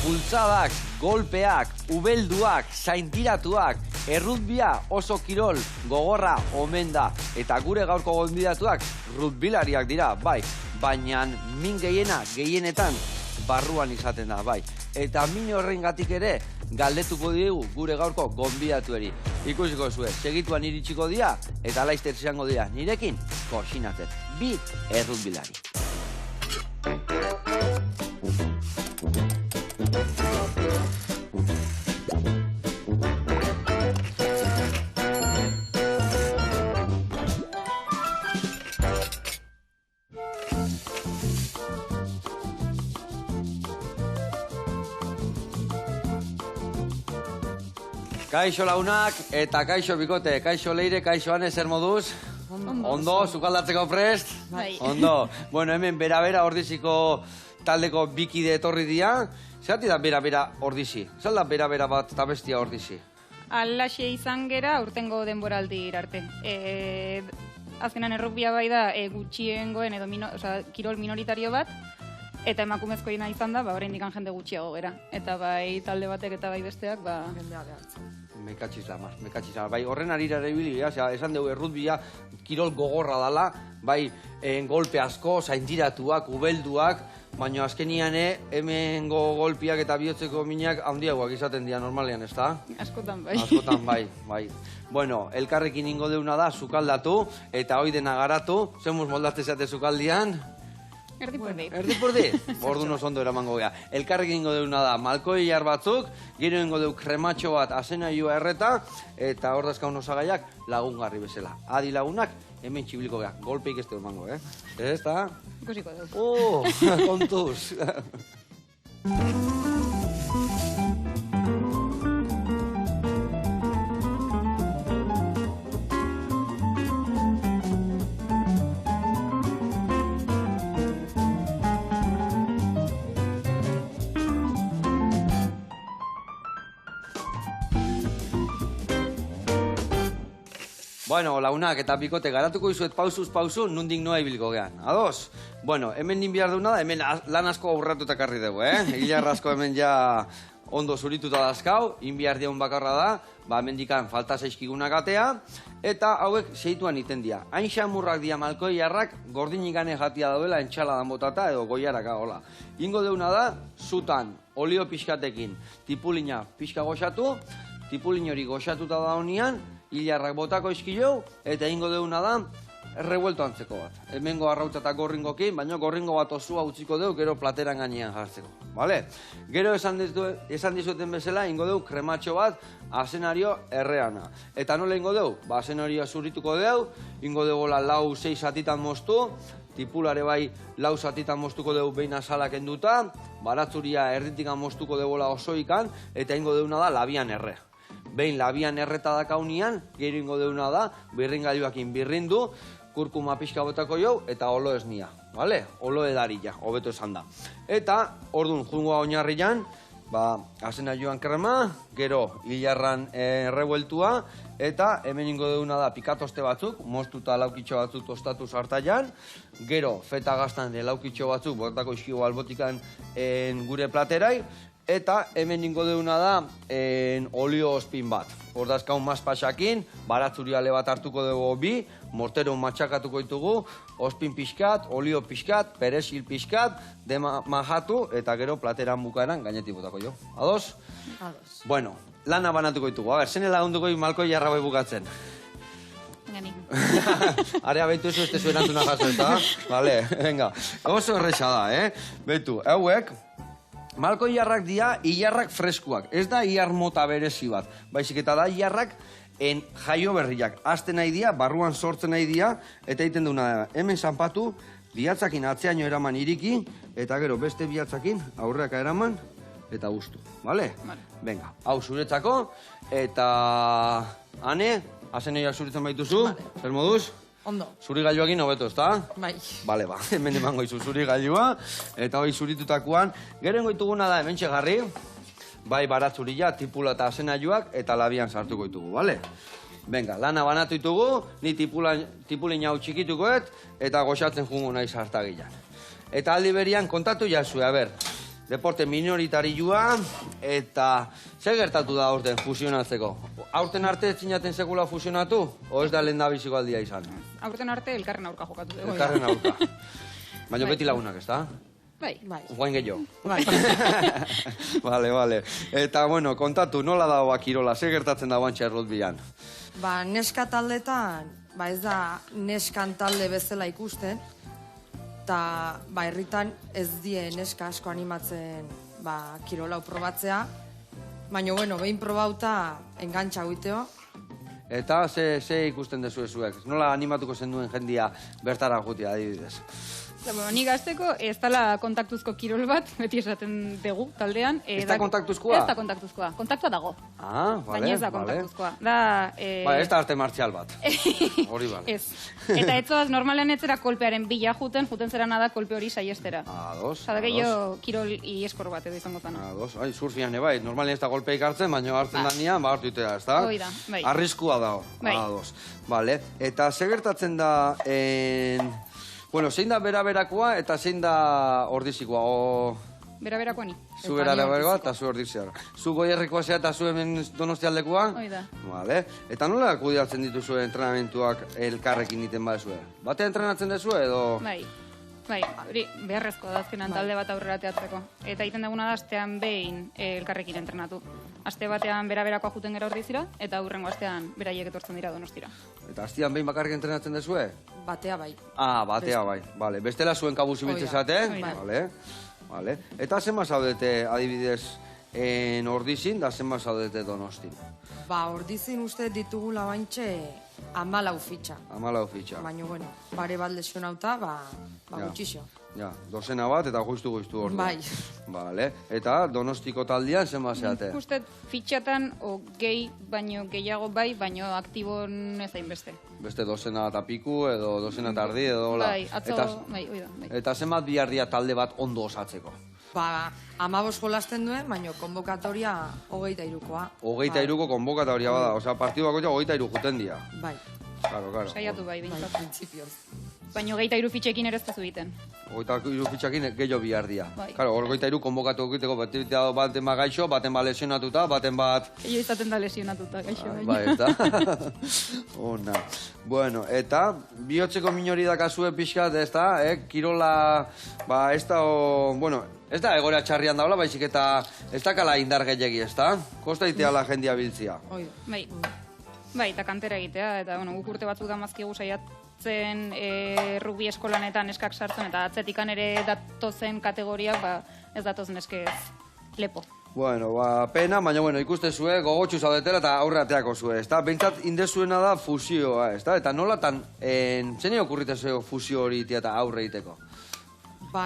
Bultzadak, golpeak, ubelduak, zaintiratuak, errutbia oso kirol gogorra omen da. Eta gure gaurko gonbidatuak rutbilariak dira, bai. Baina min gehienetan barruan izaten da, bai. Eta min horrengatik ere galdetuko diegu gure gaurko gonbidatueri. Ikusiko zuen, segituan iritsiko dira eta laizter izango dira nirekin koxinatzen. Bi errutbilari. Kaixo launak eta kaixo bikote, kaixo leire, kaixo ane, zer moduz? Ondo, sukaldatzeko prest? Bai. Ondo. Bueno, hemen bera-bera ordiziko taldeko bikide etorri dira. Zerati da bera-bera ordizi? Zer da bera-bera bat eta bestia ordizi? Alaxe izan gera urtengo denboraldi arte. Azkenan errukbia bai da gutxiengoen edo kirol minoritario bat, eta emakumezkoena izan da, oraindik jende gutxiago gera. Eta bai talde batek eta bai besteak, jendea behartzen. Mekatxiz da. Bai, horren arira ere ibili, esan dugu errutbia kirol gogorra dala, bai, golpe asko, zaintiratuak, ubelduak, baina azkenian hemen golpiak eta bihotzeko minak handiagoak izaten dira normalean, ez da? Askotan bai. Askotan bai. Bueno, elkarrekin ingo deuna da, sukaldatu, eta hoi dena garatu, zemuz moldatzen zate sukaldian? Erdipurdi. Erdipurdi? Ordu nos ondo eramango gea. Elkarrekin ingo deuna da, malkoi jar batzuk, gero ingo deu krematxo bat azenaioa erreta, eta hor dazkaun osagaiak lagungarri bezala. Adi lagunak, hemen txibiliko gea. Golpeik ez dugu emango, Ez da? Ikusiko dugu. Kontuz. Bueno, launak eta bikote garatuko izuet pausuz pausu, nundik noa ibilko gean. Ados? Bueno, hemen nin behar deuna da, hemen lan asko aurratuta karri dugu, Hilar asko hemen ja ondo zurituta dazkau, inbiar diaun bakarra da, hemen dikan falta zaizkigunak atea, eta hauek seituan iten dia. Hain xamurrak dia malkoi jarrak, gordinikane jatia dauela entxaladan botata edo goiaraka, hola. Ingo deuna da, zutan, olio pixkatekin, tipulina pixka goxatu, tipulin hori goxatuta da honian, hilarrak botako izkileu, eta ingo deuna da, revuelto antzeko bat. Hemengo arrautza eta gorringokin, baina gorringo bat osua utziko deu, gero plateran gainean jartzeko. Vale? Gero esan dizueten bezala, ingo deu krematxo bat, azenario erreana. Eta nola ingo deu? Azenarioa zurrituko deu, ingo deu lau 6 zatitan moztu, tipulare bai lau zatitan moztuko deu behin azalak enduta, baratzuria erditikan moztuko deuela osoikan, eta ingo deuna da labian erre. Behin labian erreta dakaunian, gero ingo deuna da, birringailuakin birrindu, kurkuma pixka botako jau, eta olo esnia. Vale? Olo edarila, hobeto esan da. Eta, orduan, jungoa oinarrian, azena joan krema, gero hilarran revueltua, eta hemen ingo deuna da pikatoste batzuk, moztuta laukitxo batzuk tostatu sartaian, gero feta gaztan laukitxo batzuk, botako iskigo albotikan gure platerai, eta hemen ingo deuna da olio ospin bat. Hor dazkaun mazpasakin, baratzuria ale bat hartuko dugu bi, mortero matxakatuko ditugu, ospin pixkat, olio pixkat, perezil pixkat, majatu, eta gero plateran bukaeran gainetik botako jo. Ados? Ados. Bueno, lana banatuko ditugu. A ber, zene lagunduko malkoi jarra bai bukatzen? Gani. Area behitu ez ez zuen antzuna jaso, eta? Vale, venga. Oso erresa da, Behitu, hauek, malkoi jarrak dira hilarrak freskuak. Ez da hilar mota berezi bat. Baizik eta da hilarrak jaio berriak. Azten nahi dira, barruan sortzen nahi dira, eta egiten duna da. Hemen zanpatu, bihatzakin atzeaino eraman iriki, eta gero beste bihatzakin aurreaka eraman, eta guztu. Bale? Venga, hau zuretzako, eta ane, azeneiak zuritzen baituzu, zer moduz? Ondo. Zuri gailuakin hobeto, ezta? Bai. Bale, hemen emango izu zuri gailua, eta hoi zuritutakoan, gero engoituguna da hemen txegarri, bai baratzuria, tipula eta azenaiuak, eta labian sartuko ditugu, bale? Venga, lana banatu ditugu, ni tipulin hau txikitukoet, eta goxatzen jungo nahi sartagilan. Eta aldi berian kontatu jasue, a ber, deporte minoritarioa, eta zer gertatu da aurten fusionatzeko? Aurten arte ez zinaten sekula fusionatu, o ez da lehen da biziko aldia izan? Aurten arte elkarren aurka jokatu dugu. Elkarren aurka. Baina beti lagunak, ez da? Bai. Guain gehiago. Bai. Vale. Eta, bueno, kontatu, nola dagoa kirola, zer gertatzen da guantxe errutbian? Neska taldetan, ez da neskan talde bezala ikusten, eta herritan ez die neska asko animatzen kirolau probatzea, baina, behin probauta engantxa guiteo. Eta ze ikusten dezu zuek? Nola animatuko zen duen jendia bertara jutia, adibidez? Nik gazteko ez dala kontaktuzko kirol bat, beti esaten dugu taldean. Ez da kontaktuzkoa? Ez da kontaktuzkoa, kontaktua dago. Ah, vale. Baina ez da kontaktuzkoa. Ez da arte martxial bat. Hori bale. Ez. Eta etzoaz normalen etzera kolpearen bila juten zerana da kolpe hori saiestera. Ados. Zada gehiago kirol ieskor bat edo izango zana. Ados, surfian bai, normalen ez da golpeik hartzen, baina hartzen da nian, hartuitea, ez da? Hoi da, bai. Arriskua da, ados. Vale, eta segertatzen da, bueno, zein da bera-berakoa eta zein da ordizikoa, Bera-berakoa ni. Zu bera-berakoa eta zu ordizikoa. Zu Goierrikoa zea eta zu hemen Donostialdekoa? Hoi da. Vale, eta nola kudeatzen dituzue entrenamentuak elkarrekin iten badezue? Bate entrenatzen dezue edo? Bai, hori beharrezkoa da azkenan talde bat aurrera teatzeko. Eta egiten duguna da astean behin elkarrekin entrenatu. Aste batean bera-berakoa juten gara ordizira, eta hurrengo astean beraiek etortzen dira Donostira. Eta astean behin bakarrik entrenatzen dezue? Batea bai. Batea bai. Vale, bestela zuen kabuz ibiltzen zate? Vale. Eta zenba zaudete adibidez Ordizin, da zenba zaudete Donostin? Ordizin uste ditugula baintxe 14 fitxa. 14 fitxa. Baina, bare bat lesionauta, gutxixo. Ja, dozena bat eta justu ordu. Bai. Vale. Eta Donostiko taldean zenba zeate? Nik uste fitxatan gehi baino gehiago bai, baino aktibon ez hainbeste. Beste dozena eta piku edo dozena eta ardi edo hola. Bai, atzo, bai. Eta zenbat bihar dira talde bat ondo osatzeko? 15 jolasten duen, baina konbokatoria 23koa. 23ko konbokatoria bada, osea, partidu bakoitza 23 juten dira. Bai. Claro. Saiatu bai, bintzat. Printzipioz. Baina 23 fitxekin ere ez tezu egiten. 23 fitxakin gehiago bihar dira. Bai. Claro, 23 konbokatu egiteko baten bat gaixo, baten bat lesionatuta, baten bat... Gehiago izaten da lesionatuta gaixo. Bai, eta... Ona. Bueno, eta bihotzeko minori dakazue pixkat, ez da, kirola, ez da, bueno, ez da egoera txarrian daula, baizik eta ez dakala indar gehiagi, ez da? Kosta itea la jendia biltzia. Bai, eta kantera egitea, eta guk urte batzuk da mazkigu saiatzen rugby eskolanetan eskak sartzen, eta atzetikan ere datozen kategoriak, ez datozen eskez lepo. Bueno, pena, baina ikuste zue, gogotxu zaudetela eta aurreateako zue, ez da? Bentsat indezuena da fusioa, ez da? Eta nolatan, zenei okurrite zuen fusio hori eta aurre egiteko?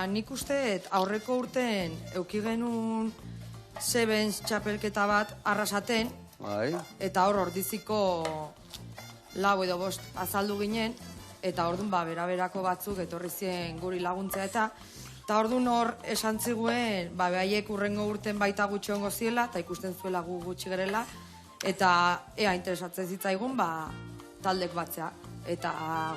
Nik uste aurreko urten eukigenun Sevens txapelketa bat arrasaten, eta Ordiziko 4 edo 5 azaldu ginen, eta orduan bera-berako batzuk etorri zien guri laguntzea eta orduan hor esan ziguen behaiek urrengo urten baita gutxi ongo ziela, eta ikusten zuela gu gutxi gerela, eta ea interesatzen zitzaigun taldek batzea. Eta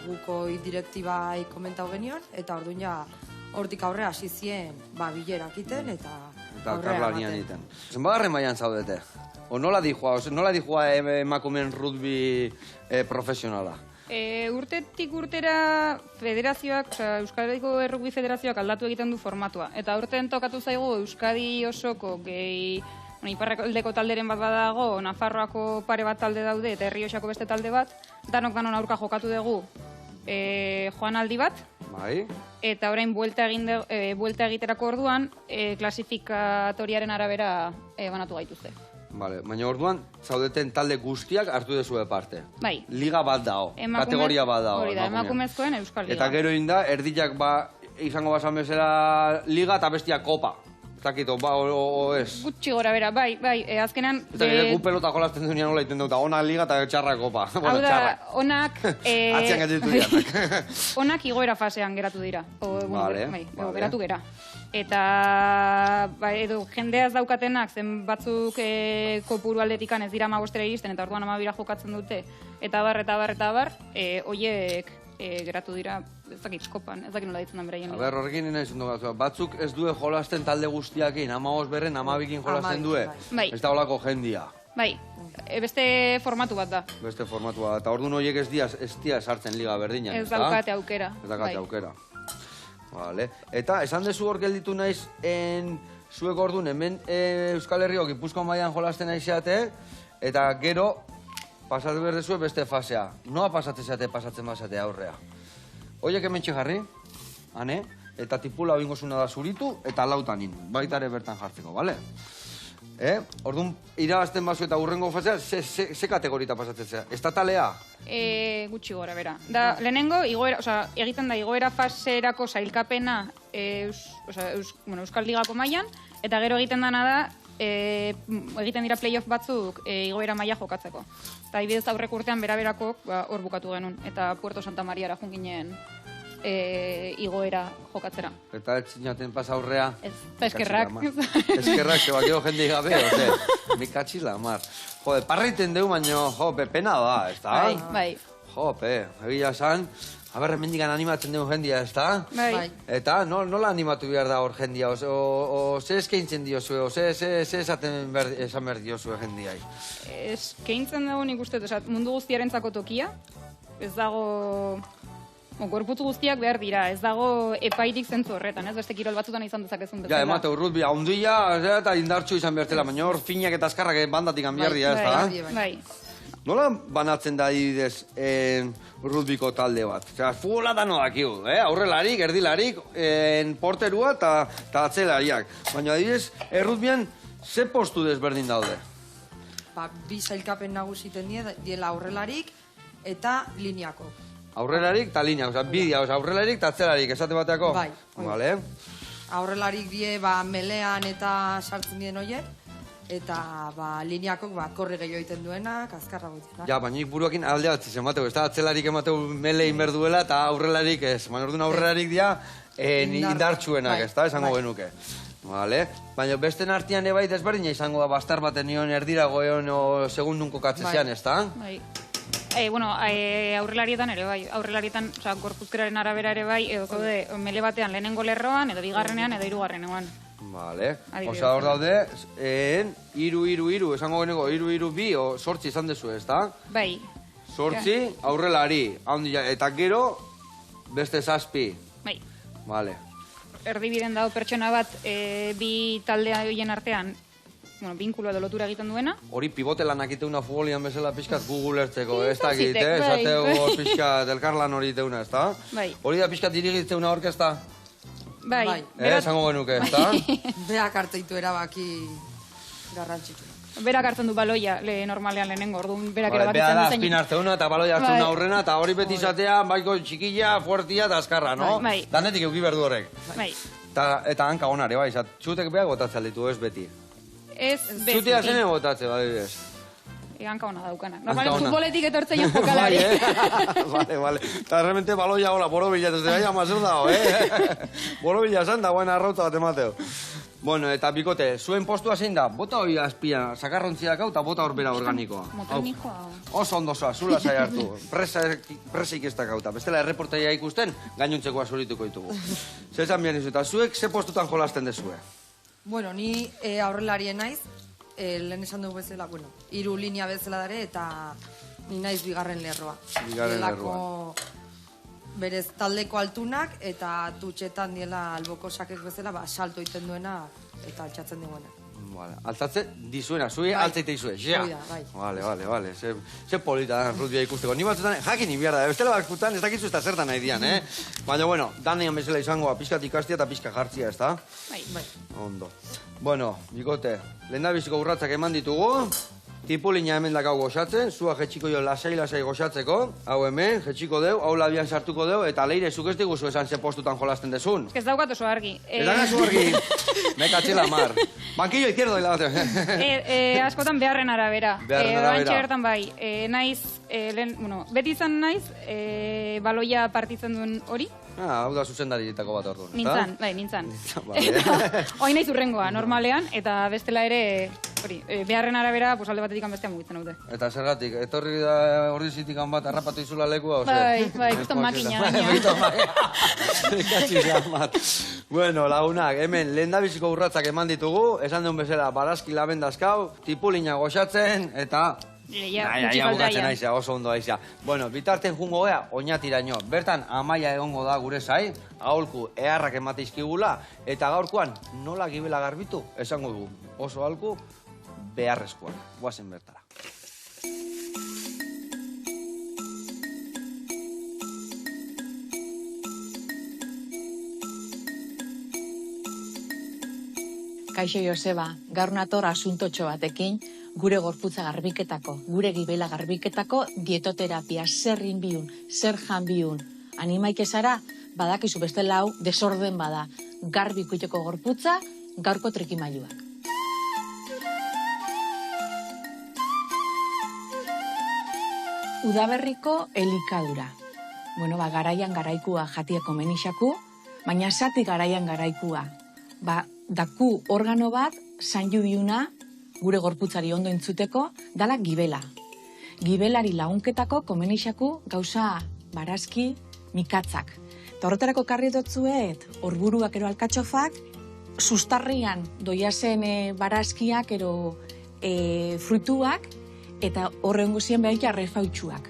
guko direktibai komentau genion, eta orduan ja hortik aurre hasi zien bilerak iten, eta aurrea ematen. Zenbagarren mailan zaudete? O nola dijoa emakumeen rugby profesionala? Urtetik urtera federazioak, Euskal Herriko Rugby Federazioak aldatu egiten du formatua. Eta urtean tokatu zaigu Euskadi osoko gehi iparraldeko talderen bat badago, Nafarroako pare bat talde daude eta Errioxako beste talde bat. Danok danon aurka jokatu dugu joanaldi bat. Bai. Eta orain buelta egiterako orduan klasifikatoriaren arabera banatu gaituzte. Vale, baina orduan, zaudeten talde guztiak hartu dezue parte. Bai. Liga bat dao, kategoria bat dao. Hori da, emakumezkoen Euskal Liga. Eta gero inda, erdiak izango basan bezala liga eta bestia kopa. Zakito, o ez? Gutxi gora bera, bai, azkenan... Eta gu pelota jolazten duenean nola iten dut, ona liga eta txarra kopa. Hau da, onak... Atzian gatitu dianak. Onak igoera fasean geratu dira. Geratu gera. Eta edo jendeaz daukatenak zen batzuk kopuru aldetikan ez dira 15 iristen eta orduan 12 jokatzen dute eta bar, oiek geratu dira ez dakit, kopan, ez dakit nola ditzen da beraien. Aber, horrekin nina izan dugu, batzuk ez due jolasten talde guztiakin, 15 berren, 12 jolasten due. Bai. Ez da holako jendia. Bai, beste formatu bat da. Beste formatua, eta orduan horiek ez dia sartzen liga berdinak. Ez daukate aukera. Ez daukate aukera. Vale. Eta, esan dezu hor gelditu naiz, zuek orduan, hemen Euskal Herriok Gipuzkoan mailan jolasten naizeate, eta gero, pasatu behar dezue beste fasea. Noa pasatzen basate aurrea. Oiek hemen txegarri, hane, eta tipula bingosuna da zuritu, eta lautanin, baita ere bertan jartzeko, bale? Orduan, irabazten bazu eta urrengo fasea, ze kategorita pasatzen zera? Estatalea? Gutxi gora, bera. Da, lehenengo, egiten da igoera faserako sailkapena Euskal Ligako mailan, eta gero egiten dana da, egiten dira playoff batzuk igoera maila jokatzeko. Eta ibidez aurrek urtean bera-berako hor bukatu genuen, eta Puerto Santa Mariara junginen igoera jokatzera. Eta ez zinaten pasa aurrea? Ez, eta eskerrak. Eskerrak, que bakeo jende gabe, oze, mikatxila, mar. Jode, parreiten deu, baino, pena da, ez da? Bai. Egia esan, haber, hemendikan animatzen dugu jendia, ez da? Bai. Eta, nola animatu behar da hor jendia? O ze eskaintzen diozue, o ze esan behar diozue jendiai? Eskaintzen dugu nik uste, mundu guztiarentzako tokia, ez dago... Gorputzu guztiak behar dira, ez dago epairik zentzu horretan, ez beste kirol batzutan izan dezakezun bezala. Ja, emate, urrutbi, haundila eta indartxu izan behartela, baina hor finak eta azkarrak bandatik hanbiar dira, ez da? Bai. Nola banatzen da adibidez rugbyko talde bat? Osea, futbola da nodakiu, aurrelarik, erdilarik, porterua eta atzelariak. Baina adibidez, rugbyan ze postu desberdin daude? Bi sailkapen nagusiten diela aurrelarik eta lineako. Aurrelarik eta linea, bidea, aurrelarik eta atzelarik, esate bateako? Bai. Vale. Aurrelarik die melean eta sartzen dien horiek, eta lineakok korre gehiago egiten duenak, azkarra goitenak. Ja, baina buruakin alde batziz emateu, ez da atzelarik emateu mele inberduela eta aurrelarik ez. Baina orduan aurrelarik dira indartsuenak, ez da, esango genuke. Vale. Baina besten artian ebai desberdina izango da bastar baten nion erdirago egon segundun kokatzezean, ez da? Bai. Aurrelarietan ere bai, aurrelarietan, gorpuzkeraren arabera ere bai, edo zaude mele batean lehenengo lerroan, edo bigarrenean, edo hirugarrenean. Vale. Osa hor daude, iru, esango geneko, iru, bi, o sortzi izan dezu, ez da? Bai. Sortzi, aurrelari, eta gero, beste zazpi. Bai. Vale. Erdibiden dago pertsona bat, bi taldea horien artean, binkulo edo lotura egiten duena. Hori pivote lanak iteuna futbolian bezala pixkat Google ertzeko, ez da egit, esateo pixkat elkarlan hori iteuna, ez da? Bai. Hori da pixkat dirigitzeuna orkesta? Bai. Esango genuke, ez da? Berak harteitu erabaki garrantzitsu. Berak hartzen du baloia normalean lehenengo, orduan berak erabakitzen duzen. Bea da, azpin hartzeuna eta baloia hartzen aurrena, eta hori beti izatea, baiko txikilla, fuertia eta azkarra, no? Bai. Danetik euki berdu horrek. Bai. Eta hanka honare, bai, txutek beak botatzen ditu, ez beti. Ez beti. Zutea zene botatze, badibidez. Hanka hona daukanak. Normalen futboletik etortzen jo jokalari. Vale. Eta realmente baloia hola, borobila, ez da, mazur dago, Borobila zan da, buena arrauta bat emateo. Bueno, eta bikote, zuen postua zein da? Bota hori azpia, sakarrontziak hau, eta bota horbera organikoa. Motonikoa. Oso ondozoa, zula zai hartu. Presik ez dakauta. Bestela erreportaia ikusten, gainontzekoa zurituko ditugu. Zezan bian izu, eta zuek ze postutan jolasten dezue? Bueno, ni aurrelarien naiz, lehen esan dugu bezala, hiru linea bezala dare, eta ni naiz bigarren lerroa. Bigarren lerroa. Berez taldeko altunak, eta tutxetan diela alboko sakek bezala, salto iten duena, eta altxatzen duena. Vale. Altzatze dizuena, zui altzaite izue, ja. Vale. Ze polita da rugbya ikusteko. Ni batzutan, jakin inbiarda, bestela batzutan ez dakizu ez da zertan nahi dian, Baina, bueno, danean bezala izangoa, pixkat ikastia eta pixka jartzia, ez da? Bai. Ondo. Bueno, bikote, lehen da biziko urratzak eman ditugu, tipulina hemen dakau goxatzen, zua jetxiko jo lasai goxatzeko, hau hemen, jetxiko deu, hau labian sartuko deu, eta leire, zuk ez diguzu esan ze postutan jolasten dezun. Ez daukat oso argi. Ez daukat oso argi, mekatxela mar. Bankillo izquierdo hilabate. Askotan beharren arabera. Beharren bertan bai, naiz, beti izan naiz, baloia partitzen duen hori. Hau da zuzendarietako bat orduan. Nintzan. Oin naiz urrengoa, normalean, eta bestela ere hori, beharren arabera, pues alde batetik bestea mugitzen dute. Eta zergatik, etorri da ordizitik bat harrapatu izula lekua, ose? Bai, kuston makina baina. Bueno, lagunak, hemen lehendabiziko urratzak eman ditugu, esan duen bezala, barazki labendazkau, tipulina goxatzen, eta... bukatzen aizea, oso ondo aizea. Bueno, bitarten jungo gea, oinatiraino. Bertan, Amaia egongo da gure zai, aholku eharrak emateizkigula, eta gaurkoan nola gibela garbitu, esango dugu. Oso aholku beharrezkoak. Guazen bertara. Kaixo Joseba, gaur nator asuntotxo batekin, gure gorputza garbiketako, gure gibela garbiketako dietoterapia, zer inbiun, zer janbiun. Animaik ezara, badakizu beste lau, desorden bada, garbi ikuiteko gorputza, gaurko trikimailuak. Udaberriko elikadura. Bueno, garaian garaikua jatieko menixaku, baina zati garaian garaikua. Daku organo bat, zainju biuna, gure gorputzari ondo entzuteko, dala gibela. Gibelari lagunketako komenixaku gauza barazki mikatzak. Eta horretarako karri dotzuet, orburuak ero alkatxofak, sustarrian doiazen barazkiak ero fruituak, eta horren guzien behar arrefautxuak.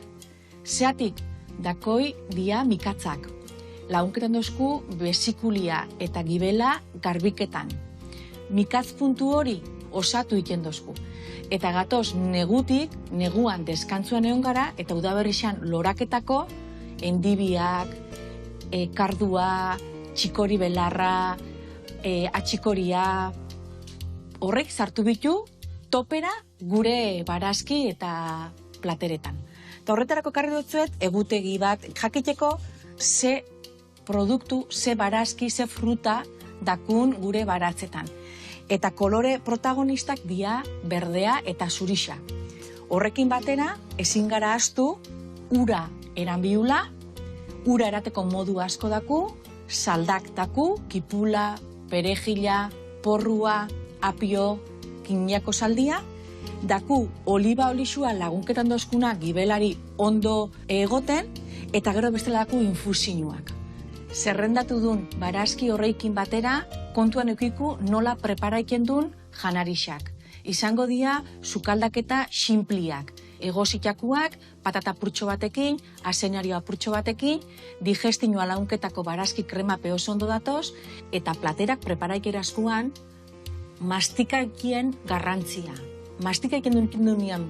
Zeatik, dakoi dia mikatzak. Lagunketan dozku besikulia eta gibela garbiketan. Mikatz puntu hori osatu iten dozku. Eta gatoz negutik, neguan deskantzuan egon gara, eta udaberrixan loraketako, endibiak, kardua, txikori belarra, atxikoria, horrek sartu bitu topera gure barazki eta plateretan. Eta horretarako karri dutzuet, egutegi bat jakiteko ze produktu, ze barazki, ze fruta dakun gure baratzetan. Eta kolore protagonistak dia berdea eta zurixa. Horrekin batera, ezin gara astu, ura eranbiula, ura erateko modu asko daku, saldak daku, kipula, perejila, porrua, apio, kiniako saldia, daku oliba olixua lagunketan dozkuna gibelari ondo egoten, eta gero bestela daku infusinuak. Zerrendatu dun barazki horreikin batera, kontuan eukiku nola preparaiken dun janarixak. Izango dia, sukaldaketa xinpliak. Egositakuak, patata purtxo batekin, asenario apurtxo batekin, digestinoa launketako barazki krema peoso ondo datoz, eta platerak preparaikera askuan, mastikaikien garrantzia. Mastikaiken dunean,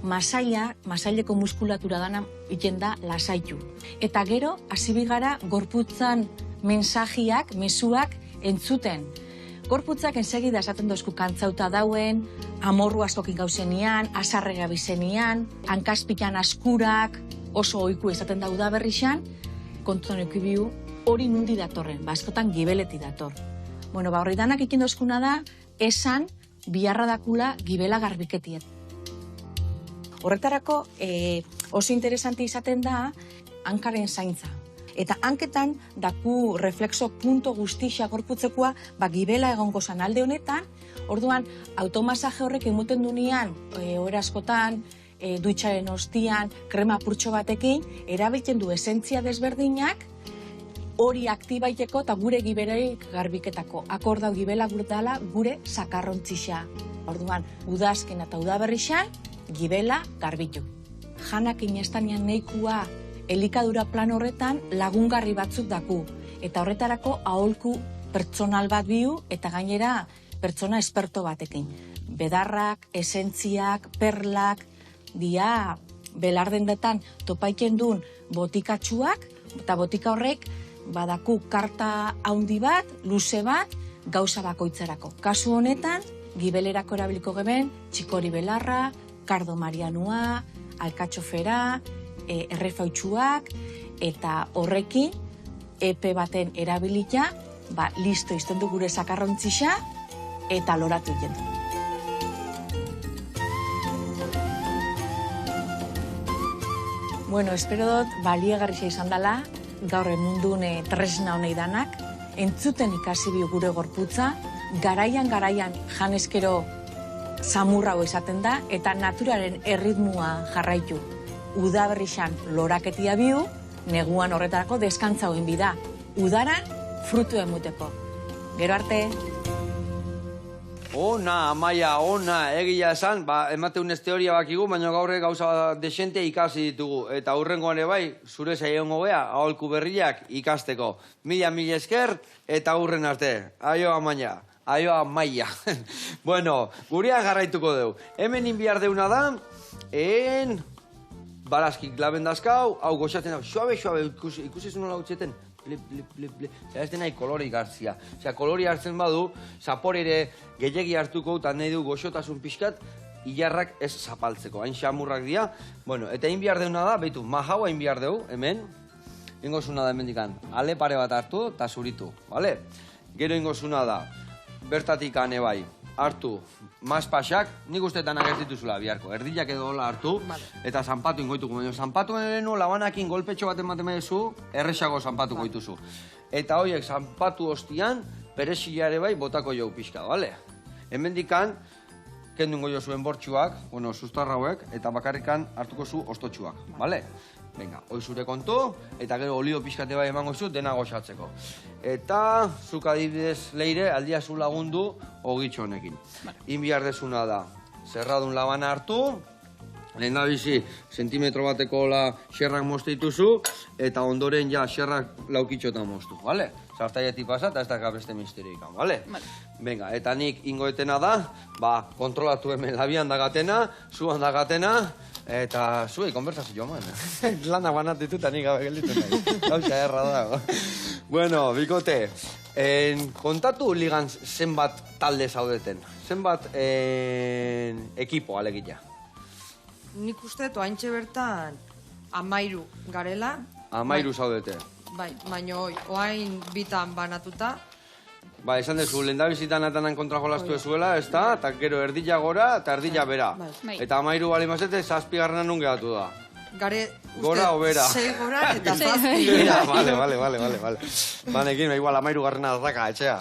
masaileko muskulatura dana iten da lasaitu. Eta gero, azibigara, gorputzan mensajiak, mezuak entzuten. Gorputzak ensegida esaten dozku kantzauta dauen, amorru askokin gauzenian, azarrega bizenian, hankaspikan askurak, oso oiku esaten da udaberrixan, kontuan eukibiu, hori nundi datorren, askotan gibeleti dator. Bueno, horri danak ikin dozkuna da, esan biharra dakula gibela garbiketiet. Horretarako oso interesanti izaten da hankaren zaintza. Eta hanketan daku reflexo punto guztixa gorputzekoa gibela egongo zan alde honetan, orduan automasaje horrek emuten dunean, hori askotan, duitxaren ostian, krema purtxo batekin, erabiltzen du esentzia desberdinak, hori aktibaiteko eta gure gibelarik garbiketako. Akordau gibela gurtala gure sakarrontzixa. Orduan, udazken eta udaberrixan, gibela garbitu. Janak inestanean neikua elikadura plan horretan lagungarri batzuk daku. Eta horretarako aholku pertsonal bat biu eta gainera pertsona esperto batekin. Bedarrak, esentziak, perlak, dia belardendetan topaiken duen botikatxuak, eta botika horrek badaku karta haundi bat, luze bat, gauza bakoitzerako. Kasu honetan, gibelerako erabiliko geben, txikori belarra, kardo marianua, alkatxofera, errefautxuak, eta horrekin, epe baten erabilita, listo izten du gure sakarrontzixa, eta loratu jendu. Bueno, espero dut, baliegarrixa izan dela, gaur emundun tresna honei danak, entzuten ikasi bi gure gorputza, garaian janezkero samurrau esaten da, eta naturaren erritmua jarraitu. Udaberrixan loraketia biu, neguan horretarako deskantzau inbida. Udaran frutu emuteko. Gero arte. Ona, Amaia, ona, egia esan, emateunez teoria bakigu, baina gaurre gauza desente ikasi ditugu. Eta hurrengoan ere bai, zure saiongo gea, aholku berriak ikasteko. Mila esker, eta hurren arte. Aio, Amaia. Aio, Amaia. Bueno, gurea jarraituko dugu. Hemen inbiar deuna da, barazkik labendazkau, hau goxatzen, suabe, ikusi nola gutxeten. Ez da nahi kolorik hartzia. Kolori hartzen badu, zaporere gehiagi hartuko eta nahi du goxotasun pixkat, hilarrak ez zapaltzeko. Hain xamurrak dira. Bueno, eta hain behar deuna da, behitu, mahau hain behar deu, hemen. Ingozuna da hemen dikan, ale pare bat hartu eta zuritu, bale? Gero ingozuna da, bertatik ane bai, hartu, mazpasak, nik usteetan agertituzula biharko. Erdilak edo hola hartu, eta zanpatu ingoituko. Baina zanpatu eno labanakin golpetxo bat ematen behizu, erresago zanpatuko ituzu. Eta horiek zanpatu ostian, perexilare bai botako jau pixka, bale? Hemen dikan, kendungo jo zuen bortxuak, bueno, sustarra hauek, eta bakarrikan hartuko zu ostotxuak, bale? Venga, hoi zure kontu, eta gero olio pixkate bai emango zu, dena goxatzeko. Eta, zuk adibidez leire, aldia zu lagundu, ogitxo honekin. Inbiar dezuna da, zerradun labana hartu, lehen da bizi, sentimetro bateko xerrak mozteituzu, eta ondoren ja xerrak laukitxotan moztu, bale? Zartaietik pasa, eta ez da beste misterioikan, bale? Venga, eta nik ingoetena da, kontrolatu hemen labian dagatena, zuan dagatena, eta zuei konversazio man. Lana banat ditut, eta nik gabe gelditu nahi. Gauza erra dago. Bueno, bikote, kontatu ligan zenbat talde zaudeten. Zenbat ekipo alegia. Nik uste, oaintxe bertan, 13 garela. 13 zaudete. Bai, baina oain bitan banatuta. Ba, esan dezu, lehendabizitan atanan kontrajolastu ezuela, ez da, eta gero erdila gora eta erdila bera. Eta 13 bali mazete, 7 nun gehatu da. Gora o bera. 6 gora eta 7 bera. Vale. Banekin, igual 13 garrena daka, etxea.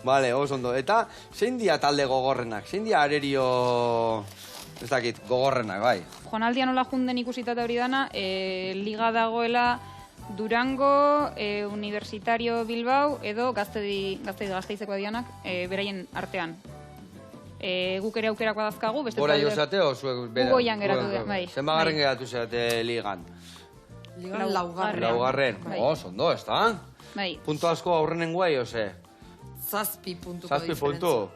Vale, oso ondo. Eta, zein dia talde gogorrenak? Zein dia arerio, ez dakit, gogorrenak, bai? Joanaldian nola junden ikusitata hori dana, liga dagoela Durango, Universitario Bilbao edo Gasteizeko dianak beraien artean. Guk ere aukerako dazkagu. Gora jo zate o zuek bera? Goian geratu da, bai. Zenbagarren geratu zate ligan? Ligan laugarren. Laugarren. Ondo, ez da? Bai. Punto asko aurrenen guai, ose? 7 puntuko diferentzia. 7 puntu?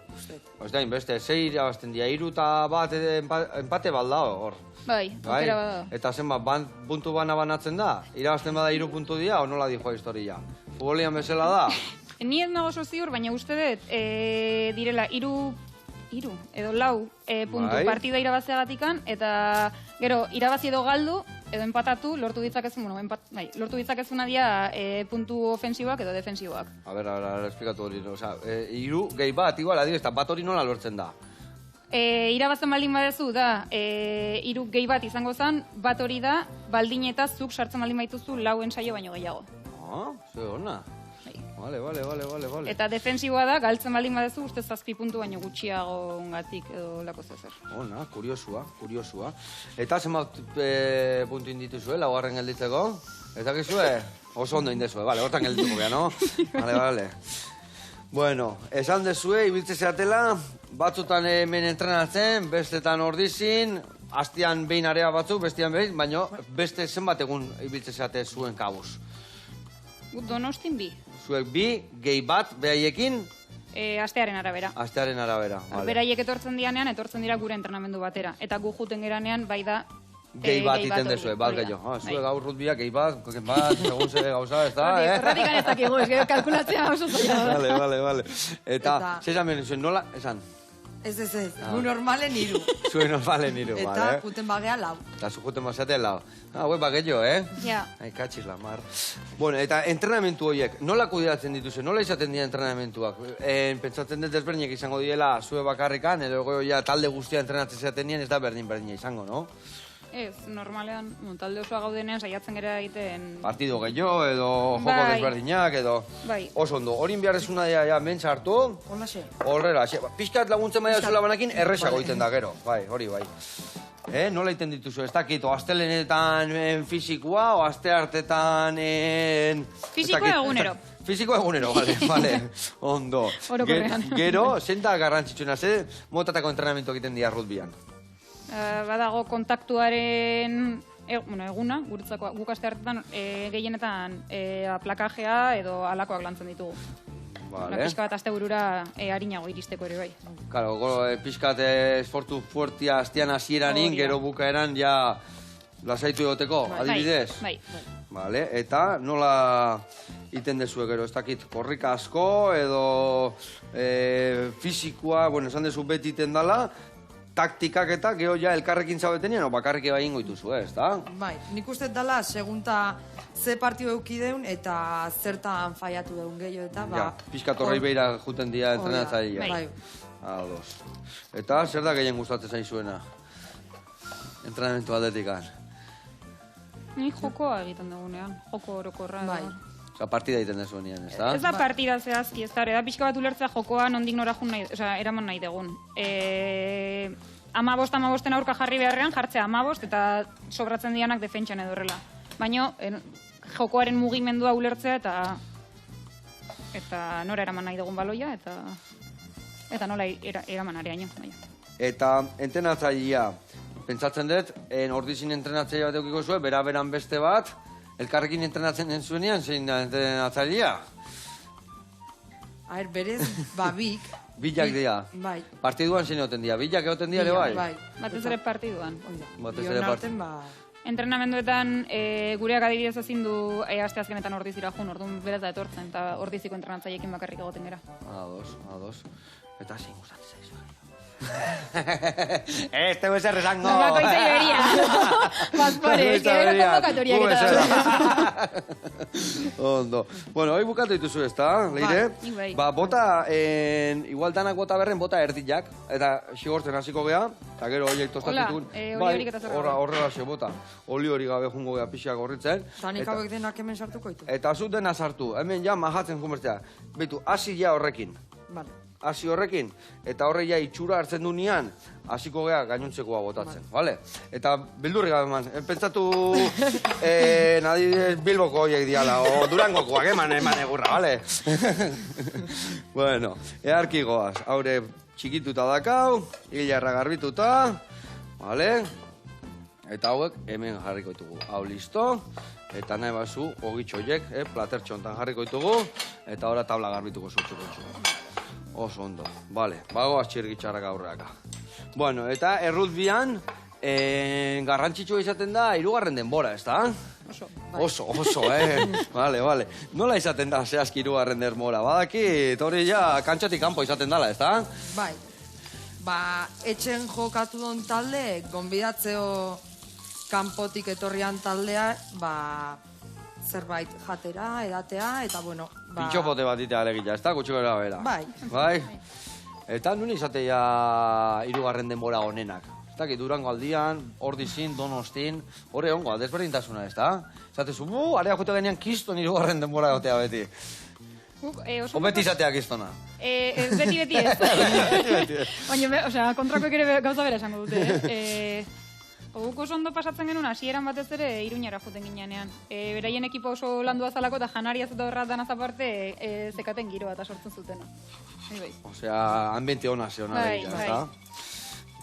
Ez da, inbeste, 6 irabazten dira, 3 eta bat empate balda hor. Bai, aukera bada. Eta zenbat, puntu bana banatzen da? Irabazten bada 3 puntu dira, o nola dijoa historia? Futbolian bezala da? Ni ez nago oso ziur, baina uste dut, direla, 3 edo 4 puntu partida irabaziagatikan, eta gero, irabazi edo galdu, edo empatatu, lortu ditzakezuna dia puntu ofensiboak edo defensiboak. A ber, esplikatu hori, oza, 3 gehi bat, igual, adibidez, bat hori nola lortzen da? Irabazten baldin badezu da, 3 gehi bat izango zen, bat hori da, baldin eta zuk sartzen baldin baituzu 4 ensaio baino gehiago. Ze hona. Vale. Eta defensiboa da, galtzen baldin badezu, uste 7 puntu baino gutxiago ongatik edo lako zezer. Ona, kuriosua. Eta zenbat puntu indituzue, 4. gelditzeko? Eta gizue? Oso ondo indezue, hortan geldituko bea, no? Vale. Bueno, esan dezue, ibiltze zeatela, batzutan hemen entrenatzen, bestetan ordizin, hastian behin area batzuk, bestian behin, baina beste zenbat egun ibiltze zeate zuen kabuz. Donostin 2. Zuek 2, gehi bat, behaiekin? Astearen arabera. Vale. Beraiek etortzen dianean, etortzen dira gure entrenamendu batera. Eta gu juten geranean, bai da... Gehi bat iten dezue, bat gehiago. Zuek gaur rutbiak gehi bat, segun zer gauza, ez da, Horretik ganezak egu, ez gero kalkulatzea oso zaila da. Vale. Eta, zezan behar zuen, nola, esan? Ez, gu normalen 3. Zuen normalen 3, vale. Eta juten bagea 4. Eta zu juten bazate 4. Hue bagello, Ja. Ai, katxiz la mar. Bueno, eta entrenamentu horiek, nola kudeatzen dituze, nola izaten dira entrenamentuak? Pentsatzen dut ezberdinak izango diela zue bakarrikan, edo ja talde guztia entrenatzen zaten nien, ez da berdin izango, no? Ez, normalean, talde osoa gaudenean saiatzen gara egiten... Partido gehiago edo joko Bai. desberdinak edo... Bai. Oso ondo, horin beharrezuna ja mentza hartu, Hola, horrela, pixkat laguntzen maia zula banakin, erresago egiten da gero. Bai, hori bai. Nola egiten dituzu, ez dakit, o astelenetan fisikoa, o aste hartetan... Fisikoa egunero. Fisikoa egunero, bale, ondo. Orokorrean. Gero, zein da garrantzitsuena, ze motatako entrenamentu egiten dira rugbyan? Badago kontaktuaren eguna, guretzako guk aste hartetan gehienetan plakajea edo alakoak lantzen ditugu. Pixka bat asteburura harinago iristeko ere bai. Claro, pixkat esfortu fuertia astean hasieranin, gero bukaeran ja lasaitu egoteko, adibidez? Bai. Vale, eta nola iten dezu gero, ez dakit, korrika asko edo fisikoa, bueno, esan dezu beti iten dala, taktikak eta geho ja elkarrekin zabetenean, o bakarrik eba ingo dituzu, ez da? Bai, nik uste dala segunta ze partio eukideun eta zertan faiatu deun gehiago eta ba... Piskat horrei behira juten dira entrenatzailea. Bai. Ados. Eta zer da gehien gustatzen zaizuena? Entrenamentu atletikan. Ni jokoa egiten dugunean, joko orokorra. Bai. Osa, partida egiten dezuenean, ez da? Ez da partida zehazki, ez da, da pixka bat ulertzea jokoa nondik nora jun nahi, eraman nahi dugun. 15-15 aurka jarri beharrean, jartzea 15 eta sobratzen dianak defentsan edorrela. Baina jokoaren mugimendua ulertzea eta nora eraman nahi dugun baloia eta nola eraman areaino. Eta entrenatzailea, pentsatzen dut, ordizin entrenatzailea bat eukiko zuen, bera-beran beste bat, elkarrekin entrenatzen den zuenean, zein da entrenatzailea? A ver, berez, bik. Bilak dira. Bai. Partiduan zein egoten dira, bilak egoten dira ere bai? Bai. Batez ere partiduan. Batez ere partiduan. Entrenamenduetan gureak adibidez ezin du asteazkenetan ordizira jun, orduan beraz da etortzen, eta ordiziko entrenatzaileekin bakarrik egoten gara. Ados. Eta zein gustatzen zaizu. Tegu ezer esango. Bakoitza joeria. Bazpore, gero konvokatoriak eta Ondo. Bueno, hoi bukatu dituzu ez da, Leire? Bai. Ba, bota, igual danak bota berren, bota erdilak, eta xigortzen hasiko gea, eta gero horiek tostatutun. Oli horik eta zerra. Horrela xe bota. Oli hori gabe jungo gea pixak horritzen. Tanik hauek denak hemen sartuko ditu. Eta zu dena sartu, hemen ja mahatzen jumertzea. Beitu, hasi ja horrekin. Vale. Hasi horrekin, eta horre ja itxura hartzen du nian, hasiko gea gainontzekoa botatzen, vale? Eta bildurri gabe eman, pentsatu Bilboko horiek diala, o Durangokoak eman egurra, vale? Bueno, earki goaz, haure txikituta dakau, hilarra garbituta, vale? Eta hauek hemen jarriko ditugu, hau listo, eta nahi bazu, ogitxoiek, platertxo hontan jarriko ditugu, eta ora tabla garbituko zutxuko. Oso ondo, bale, bagoaz txirgitxarrak aurreaka. Bueno, eta errutbian, garrantzitsua izaten da, 3. denbora, ez da? Oso, Vale. Nola izaten da, zehazki 3. denbora? Badakit, hori ja, kantxatik kanpo izaten dala, ez da? Bai. Ba, etxen jokatu don talde, gonbidatzeo kanpotik etorrian taldea, ba, zerbait jatera, edatea, eta bueno... Pintxopote bat itea alegila, ez da? Gutxiko gara bera. Bai. Eta nuen izatea 3. denbora honenak. Ez dakit, Durango aldian, Ordizin, Donostin, horre ongo, aldezberdintasuna, ez da? Zatezu, area jute genean kiston 3. denbora egotea beti. O beti izatea kistona? Ez beti ez. Baina, kontrakoek ere gauza bera esango dute, Guk oso ondo pasatzen genuen, hasieran batez ere Iruñara joten ginean. Beraien ekipo oso landua zalako eta janariaz eta horrat danaz aparte zekaten giro bat sortzen zutena. Osea, ambiente hona zeona behila, ez da?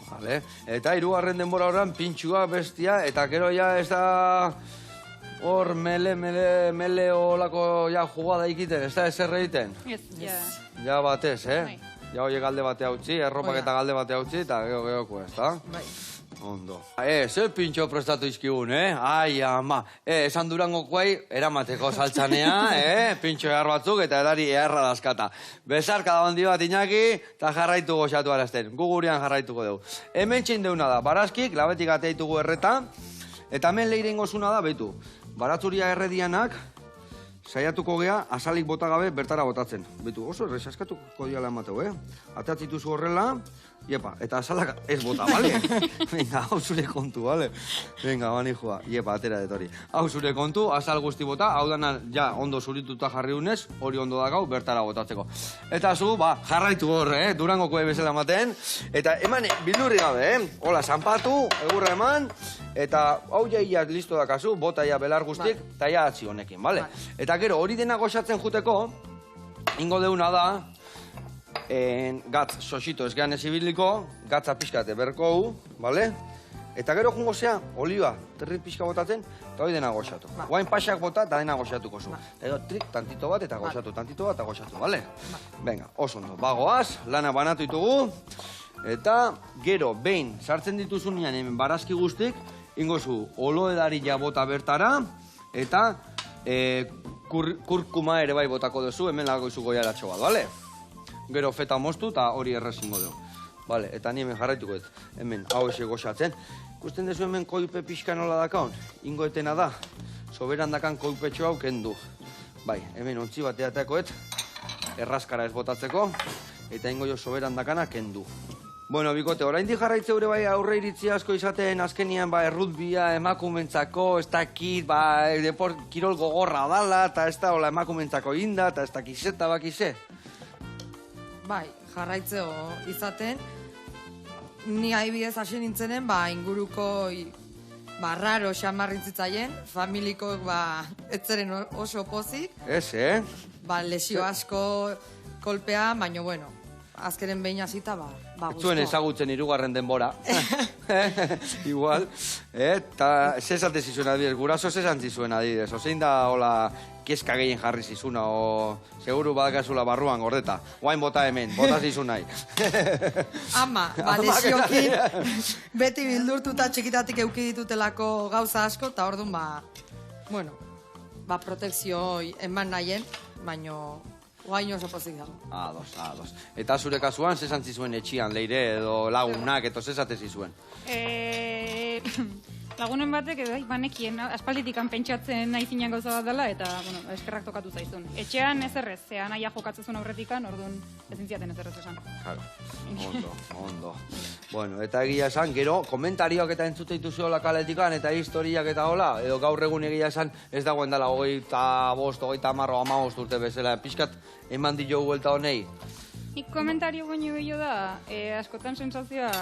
Vale. Eta 3. denbora horren pintxua, bestia, eta gero ja ez da hor mele olako ja jugada ikiten, ez da ezer egiten? Ez, ja. Ja batez, Ja hoiek galde bate hautzi, erropak eta galde bate hautzi, eta geoko, ez da? Bai. Ondo. Zer pintxo prestatu izkigun, Ai, ama. Esan Durangokoai, eramateko saltzanea, pintxo ehar batzuk eta edari eharra daskata. Bezarka da bandi bat Iñaki, eta jarraitu goxatu arazten. Gugurian jarraituko dugu. Hemen txein deuna da, barazkik, labetik ateitugu erreta, eta hemen leire ingozuna da, behitu. Baratzuria erredianak, saiatuko gea, azalik bota gabe bertara botatzen. Behitu, oso errezaskatuko diala emateu, Ateatzituzu horrela, Iepa, eta salak ez bota, bale? Venga, hau zure kontu, bale? Venga, bani joa, iepa, atera detori. Hau zure kontu, azal guzti bota, hau dana, ja, ondo zurituta jarri unez, hori ondo dakau, bertara botatzeko. Eta zu, jarraitu hor, Durangoko bezala ematen, eta eman, bildurri gabe, Hola, zanpatu, egurra eman, eta hau jaia listo dakazu, bota ja belar guztik, eta ja atzi honekin, bale? Eta gero, hori dena goxatzen juteko, ingo deuna da, gatz sosito ez gehan ezibiliko, gatza pixkate berkou, bale? Eta gero jungo zea, olioa, terri pixka botatzen, eta hori dena goxatu. Guain pasak bota, eta dena goxatuko zu. Eta trik, tantito bat, eta goxatu, tantito bat, eta goxatu, bale? Venga, oso ondo, bagoaz, lana banatu ditugu, eta gero, behin, sartzen dituzunean hemen barazki guztik, ingozu, oloedarila bota bertara, eta kurkuma ere bai botako duzu, hemen lago izu goiaratxo bat, bale? Gero feta moztu eta hori errezingo dugu. Bale, eta ni hemen jarraituko dut, hemen hau eze goxatzen. Ikusten duzu hemen koipe pixka nola dakaun, ingoetena da, soberan dakan koipetxo hau kendu. Bai, hemen ontzi bat edateakoet, erraskara ez botatzeko, eta ingo jo soberan dakana kendu. Bueno, bikote, oraindik jarraitze ure bai aurre iritzi asko izaten azkenian errutbia emakumentzako, ez dakit, kirol gogorra dala, eta ez da hola emakumentzako inda, eta ez dakiz eta bakize. Bai, jarraitzeo izaten, ni haibidez hasi nintzenen, inguruko, raro xamarrintzitzaien, familiko, etzeren oso pozik. Ez, Lesio asko kolpea, baina, bueno, azkeren behin hasita, guztu. Zuen ezagutzen hirugarren denbora. Igual. Eta zesate zizuen adibidez, guraso zesan zizuen adibidez. Ozein da, hola, keska gehien jarri zizuna, o seguru badakazula barruan gordeta. Guain bota hemen, bota zizun nahi. Ama, lesiokin, beti bildurtuta txikitatik euki ditutelako gauza asko, eta orduan, bueno, protekzio eman nahien, baino... Guain oso pozik dago. Ados. Eta zure kasuan, zesan zizuen etxian, leire edo lagunak, eto zezate zizuen? Lagunen batek edo banekien, aspalditik pentsatzen nahi zinean gauza bat dela, eta, bueno, eskerrak tokatu zaizun. Etxean ez errez, zean nahiak jokatzezun aurretikan, orduan ezin ziaten ez errez esan. Claro, ondo. Bueno, eta egia esan, gero, komentarioak eta entzute dituzu hola kaletikan, eta historiak eta hola, edo gaur egun egia esan, ez dagoen dela 25, 30 urte bezala, pixkat eman dio huelta honei. Nik komentario baino gehiago da, askotan sensazioa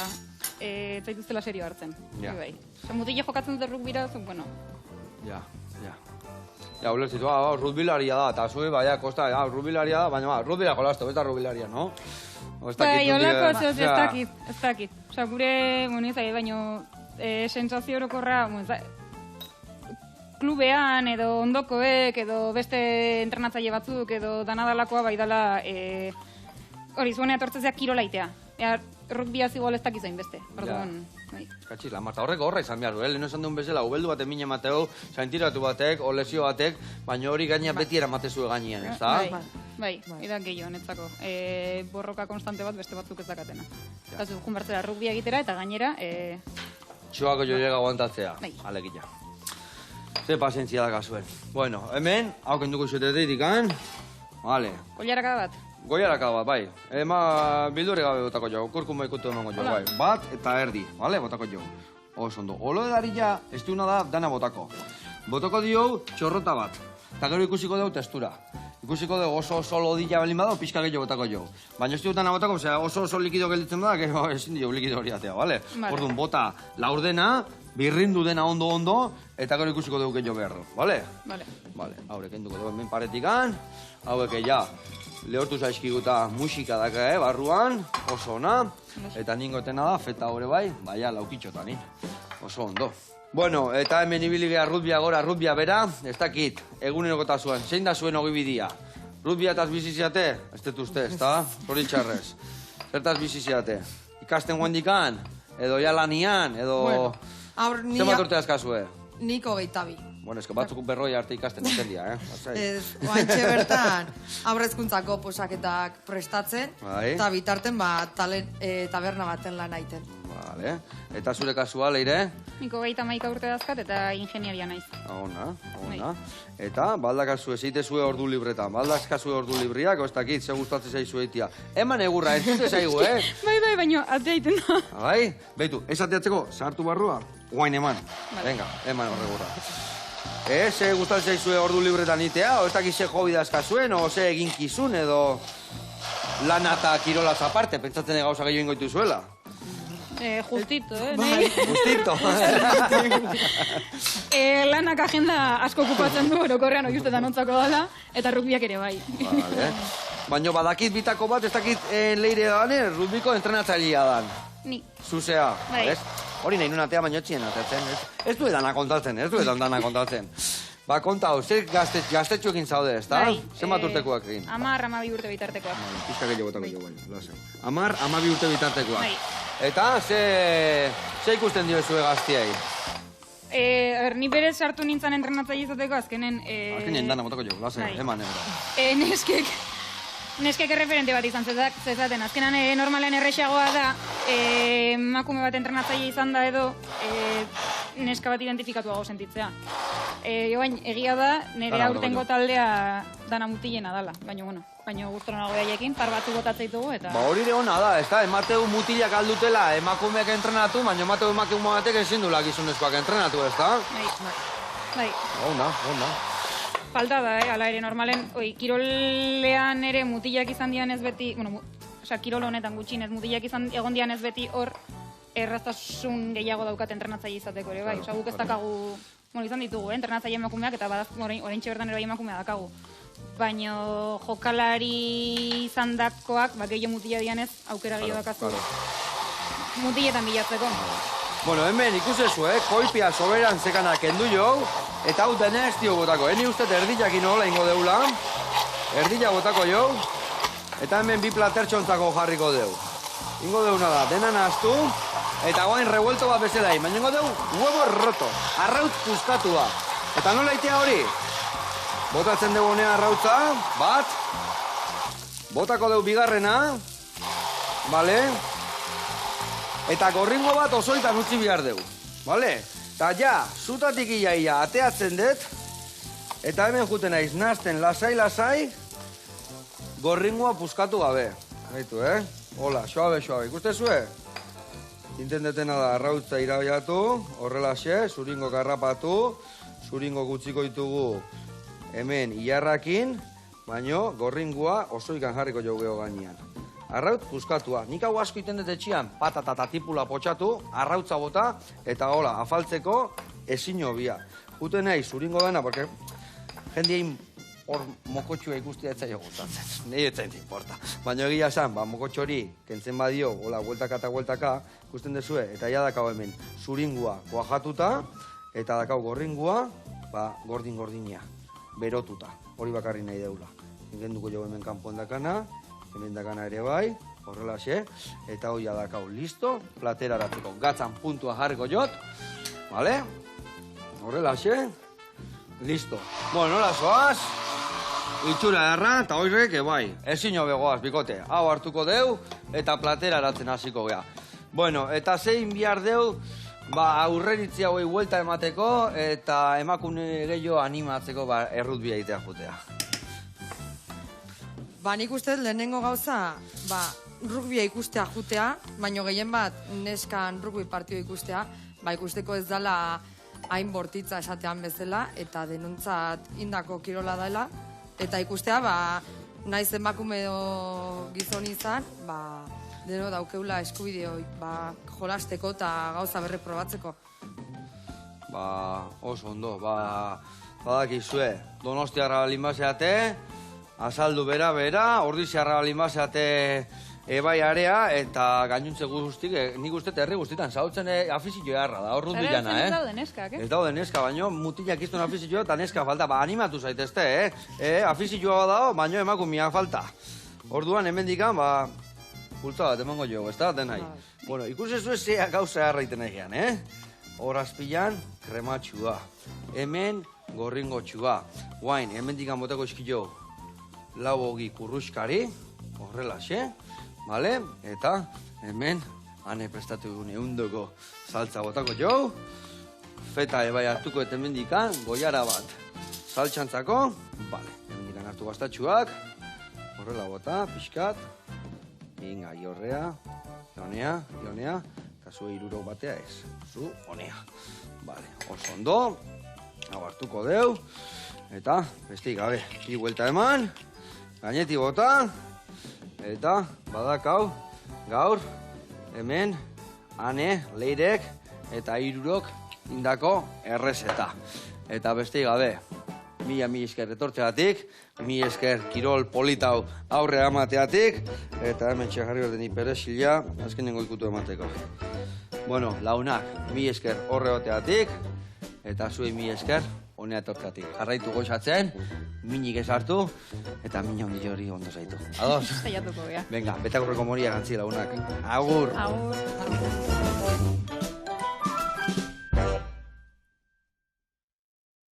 zaituztela serio hartzen. Bai. Mutile jokatzen dute rugbira, bueno. Ja, ulertzitu, rugbilaria da, eta zue, kosta, rugbilaria da, baina rugbila jolastu, ez da rugbilaria, no? Bai, holako ez dakit. Osa, gure, baino, sensazio orokorra, klubean, edo ondokoek, edo beste entrenatzaile batzuk, edo danadalakoa bai dala, hori, zuenea tortzezeak kirolaitea. Rugbia zigol ez dakizain beste. Katxiz, la Marta, horrek horra izan behar du, lehen esan duen bezala, ubeldu batek mine mateu, zaintiratu batek, o lesio batek, baina hori gaina beti eramatezue gainean, ez da? Bai, edan gehiago, netzako. Borroka konstante bat beste batzuk ez dakatena. Eta zukun bertzera rugbia egitera, eta gainera... Txoako joiega aguantatzea, alegia. Ze pazientzia da kasuen. Bueno, hemen, hau kenduko izuetetik dikan, vale. Goiaraka bat. Goiaraka bat, bai. Bildurri gabe botako jo, kurkuma ikutu emango jo, bai. Bat eta erdi, vale, botako jo. Oso ondo. Olo edarila, ez duena da, dana botako. Botako dio txorrota bat. Eta gero ikusiko dugu testura. Ikusiko dugu oso lodila balin badau, pixka gehiago botako jo. Baina ez dugu dana botako, oso likido gelditzen bada, gero ezin dio likido hori atea, vale? Orduan, bota laurdena, birrindu dena ondo, eta gero ikusiko dugu gehiago behar du, vale? Vale, haurek enduko dugu hemen paretikan, hauek ja, lehortu zaizkiguta musika daka, barruan, oso ona, eta ningotena da, feta hori bai, baina laukitxotan, oso ondo. Bueno, eta hemen ibili geha rutbia gora, rutbia bera, ez dakit, eguneroko zuen, zein da zuen ogibidea? Rutbia eta biziziate? Ez dut uste, ez da? Zoritxarrez. Zertaz biziziate? Ikasten guendikan? Edo ja lanian? Edo... Zer bat urte azkazue? Nik 22. Bueno, eske batzuk berroi arte ikasten duten dia, Ez, oantxe bertan, aurrezkuntzako posaketak prestatzen, eta bitarten taberna baten lan aiten. Vale. Eta zure kasua, Leire? Niko 31 urte dazkat eta ingenieria naiz. Ona. Eta, baldakazu ezitezue ordu libretan, baldakazue ordu libriak, ez dakit, ze gustatzen zaizu eitia. Eman egurra, ez dute zaigu, Bai, baino, atea iten da. Bai, beitu, ez ateatzeko, sartu barrua, guain eman. Venga, eman horregurra. Ze gustatzen zaizue ordu libretan itea, o ez dakit ze hobi dazkazuen, o ze eginkizun, edo lana eta kirolaz aparte, pentsatzen gauza gehiago ingoitu zuela. Justito, Bai. Justito. Lanak agenda asko okupatzen du, orokorrean oiustetan ontzako dala, eta rugbiak ere bai. Vale. Baina badakit bitako bat, ez dakit Leire dane, rugbiko entrenatzailea dan. Ni. Zuzea, Bai. ez? Hori nahi nun atea baino txien atetzen, ez du edana kontatzen, Ba, konta hau, zer gaztetxuekin zaude, ez da? Bai. Zer bat urtekoak egin? 10-12 urte bitartekoak. Pizka gehiago botako jo baino, lasai. 10-12 urte bitartekoak. Bai. Eta, ze ikusten dio zue gaztiei? Ni berez sartu nintzen entrenatzaile izateko azkenen... Azkenen dana botako jo, lasai, Bai. eman ebra. Neskek erreferente bat izan zezaten. Azkenan normalen errexagoa da, emakume bat entrenatzaile izan da edo, neska bat identifikatuago sentitzea. Joain, egia da, nire aurtengo taldea dana mutilena dala, baina gustora nago daiekin, par batzuk botatzeitugu eta... Ba hori ona da, ez da, emateu mutilak aldutela emakumeak entrenatu, baina emateu emakume batek ezin duela gizonezkoak entrenatu, ez da? Bai. Ona. Falta da, ala ere, normalen, kirolean ere mutilak izan dian ez beti, kirol honetan gutxinez mutilak egon dian ez beti hor erraztasun gehiago daukat entrenatzaile izateko ere, bai. Guk ez dakagu, izan ditugu, entrenatzaile emakumeak eta oraintxe bertan ere bai emakumea dakagu. Baina jokalari izan dakoak, gehiago mutila dianez, aukera gehiago dakazu mutiletan bilatzeko. Bueno, hemen ikusezu, koipia soberan zekana kendu jo, eta hau dena ez dio botako. Eni uste erdiakin hola ingo deula, erdila botako jo, eta hemen bi platertxontzako jarriko deu. Ingo deuna da, dena nahaztu, eta guain revuelto bat bezala baina ingo deu, huevo roto, arrautz puzkatua. Eta nola itea hori? Botatzen dugu honea arrautza, bat, botako deu bigarrena, bale? Eta gorringo bat osoitan utzi behar dugu, bale? Eta ja, zutatik iaia ateatzen dut, eta hemen juten naiz nazten lasai, gorringoa puskatu gabe. Gaitu, Hola, suabe, ikuste zue? Intendetena da arrautza irabiatu, horrelaxe, zuringo garrapatu, zuringo gutziko ditugu hemen iarrakin, baino gorringoa osoikan jarriko jau geho gainean. Arraut puskatua. Nik hau asko iten dut etxian, patata eta tipula potxatu, arrautza bota, eta hola, afaltzeko ezin hobia. Juten nahi, zuringo dena, porque jendiein hor mokotxua ikustia etzaio gustatzen. Nei etzain importa. Baina egia esan, mokotxo hori, kentzen badio, hola, bueltaka eta bueltaka, ikusten dezue, eta ja dakau hemen, zuringua kuajatuta, eta dakau gorringua, gordin-gordinia, berotuta. Hori bakarri nahi deula. Ingenduko jo hemen kanpoan dakana, hemen dakana ere bai, horrelaxe, eta hoi adakau, listo, platera aratzeko, gatzan puntua jarriko jot, vale? Horrelaxe, listo. Bueno, nola zoaz, itxura erra, eta hoirek, bai, ezin hobegoaz, bikote, hau hartuko deu, eta platera aratzen hasiko gea. Bueno, eta zein bihar deu, aurreritzi hauei huelta emateko, eta emakume gehiago animatzeko errutbia itea jutea. Nik uste lehenengo gauza, rugbia ikustea jutea, baino gehien bat neskan rugbi partio ikustea, ikusteko ez dela hain bortitza esatean bezala, eta denontzat indako kirola dela, eta ikustea, naiz emakume edo gizon izan, deno daukeula eskubideo jolasteko eta gauza berre probatzeko. Oso ondo, badakizue, Donostiarra balin baseate, azaldu bera, Ordiziarra balin baseate ebai area, eta gainuntze guztik, nik uste herri guztitan, zautzen afizio jarra da, hor rutbilana, Ez daude neskak, Ez daude neska, baino mutilak iztun afizioa eta neska falta, animatu zaitezte, afizioa dago, baino emakumia falta. Orduan, hemendikan, pultza bat emango jo, ez da, denai. Bueno, ikusezu zea gauza erraiten egean, Hor azpilan, krematxua. Hemen, gorringo txua. Guain, hemendik botako eskio lau hogi kurruskari, horrelaxe, bale? Eta hemen, hane prestatu egun eundoko saltza botako jo. Feta ebai hartuko eta hemendikan, goiara bat. Saltxantzako, bale, hemendikan hartu bastatxuak, horrela bota, pixkat, inga, jorrea, ionea, eta zu iruro batea ez, zu honea. Bale, oso ondo, hau hartuko deu, eta bestik gabe, bi buelta eman, gaineti bota, eta badakau, gaur, hemen, ane, leirek, eta irurok indako errezeta. Eta bestik gabe, mila esker etortzeatik, mila esker kirol politau aurre amateatik, eta hemen txejarri berden iperesila, azkenengo ikutu emateko. Bueno, launak, mila esker horre bateatik, eta zuei mila esker honea etortzeatik. Jarraitu goxatzen, minik ez hartu, eta mina hondi hori ondo zaitu. Ados? Zaiatuko, ja. Venga, betakurreko moria gantzi launak. Agur! Agur!